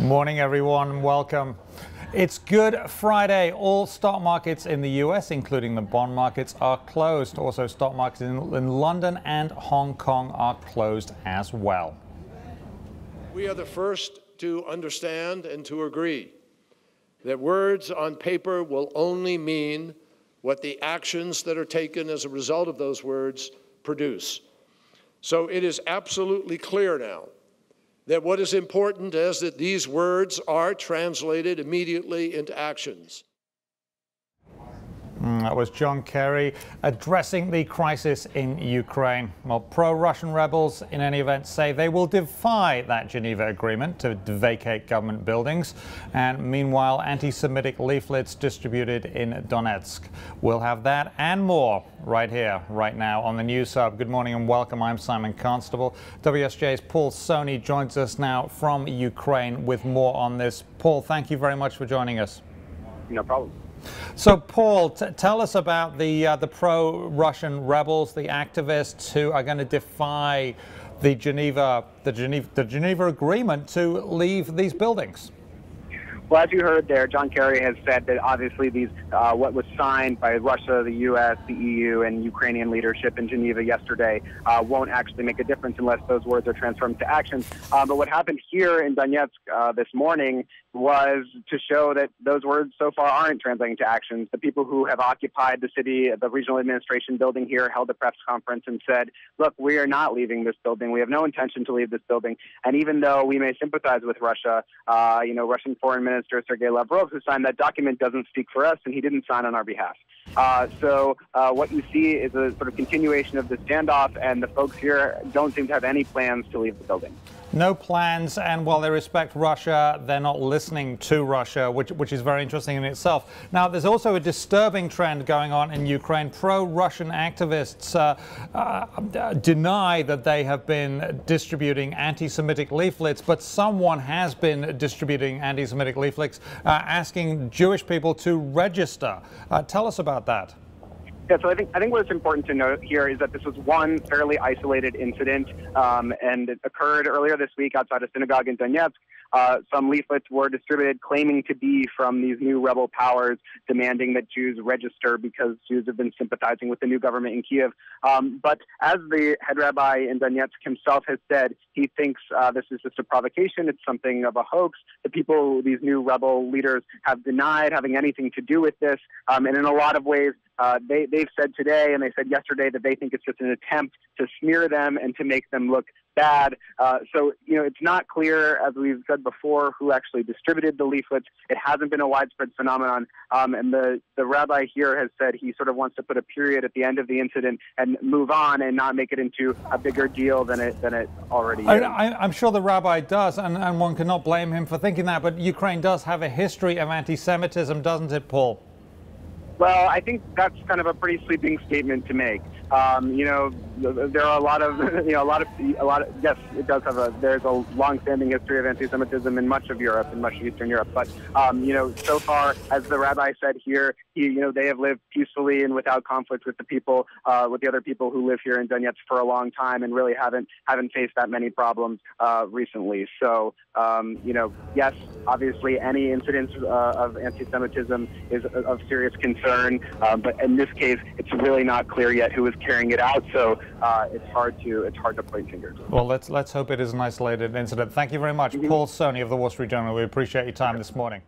Morning, everyone. Welcome. It's Good Friday. All stock markets in the US, including the bond markets, are closed. Also, stock markets in London and Hong Kong are closed as well. We are the first to understand and to agree that words on paper will only mean what the actions that are taken as a result of those words produce. So it is absolutely clear now that what is important is that these words are translated immediately into actions. That was John Kerry addressing the crisis in Ukraine. Well, pro-Russian rebels, in any event, say they will defy that Geneva agreement to vacate government buildings. And meanwhile, anti-Semitic leaflets distributed in Donetsk. We'll have that and more right here, right now on the News Hub. Good morning and welcome. I'm Simon Constable. WSJ's Paul Sonne joins us now from Ukraine with more on this. Paul, thank you very much for joining us. No problem. So, Paul, tell us about the pro-Russian rebels, the activists who are going to defy the Geneva agreement to leave these buildings. Well, as you heard there, John Kerry has said that obviously these what was signed by Russia, the U.S., the EU, and Ukrainian leadership in Geneva yesterday won't actually make a difference unless those words are transformed to actions. But what happened here in Donetsk this morning was to show that those words so far aren't translating to actions. The people who have occupied the city, the regional administration building here, held a press conference and said, look, we are not leaving this building. We have no intention to leave this building. And even though we may sympathize with Russia, Russian Foreign Minister Sergei Lavrov, who signed that document, doesn't speak for us, and he didn't sign on our behalf. So what you see is a sort of continuation of the standoff, and the folks here don't seem to have any plans to leave the building. No plans, and while they respect Russia, they're not listening to Russia, which is very interesting in itself. Now, there's also a disturbing trend going on in Ukraine. Pro-Russian activists deny that they have been distributing anti-Semitic leaflets, but someone has been distributing anti-Semitic leaflets asking Jewish people to register. Tell us about that. Yeah, so I think what's important to note here is that this was one fairly isolated incident, and it occurred earlier this week outside a synagogue in Donetsk. Some leaflets were distributed claiming to be from these new rebel powers demanding that Jews register because Jews have been sympathizing with the new government in Kiev. But as the head rabbi in Donetsk himself has said, he thinks this is just a provocation. It's something of a hoax. The people, these new rebel leaders, have denied having anything to do with this. And in a lot of ways, they've said today and they said yesterday that they think it's just an attempt to smear them and to make them look bad. So, it's not clear, as we've said before, who actually distributed the leaflets. It hasn't been a widespread phenomenon. And the rabbi here has said he sort of wants to put a period at the end of the incident and move on and not make it into a bigger deal than it already is. I'm sure the rabbi does, and one cannot blame him for thinking that. But Ukraine does have a history of anti-Semitism, doesn't it, Paul? Well, I think that's kind of a pretty sweeping statement to make. There are a lot of, yes, it does have there's a long-standing history of anti-Semitism in much of Europe, in much of Eastern Europe. But, so far, as the rabbi said here, they have lived peacefully and without conflict with the people, with the other people who live here in Donetsk for a long time and really haven't faced that many problems recently. So, yes, obviously any incidence of anti-Semitism is of serious concern, but in this case, it's really not clear yet who is carrying it out. So it's hard to point fingers. Well, let's hope it is an isolated incident. Thank you very much, Paul Sonne of the Wall Street Journal. We appreciate your time this morning.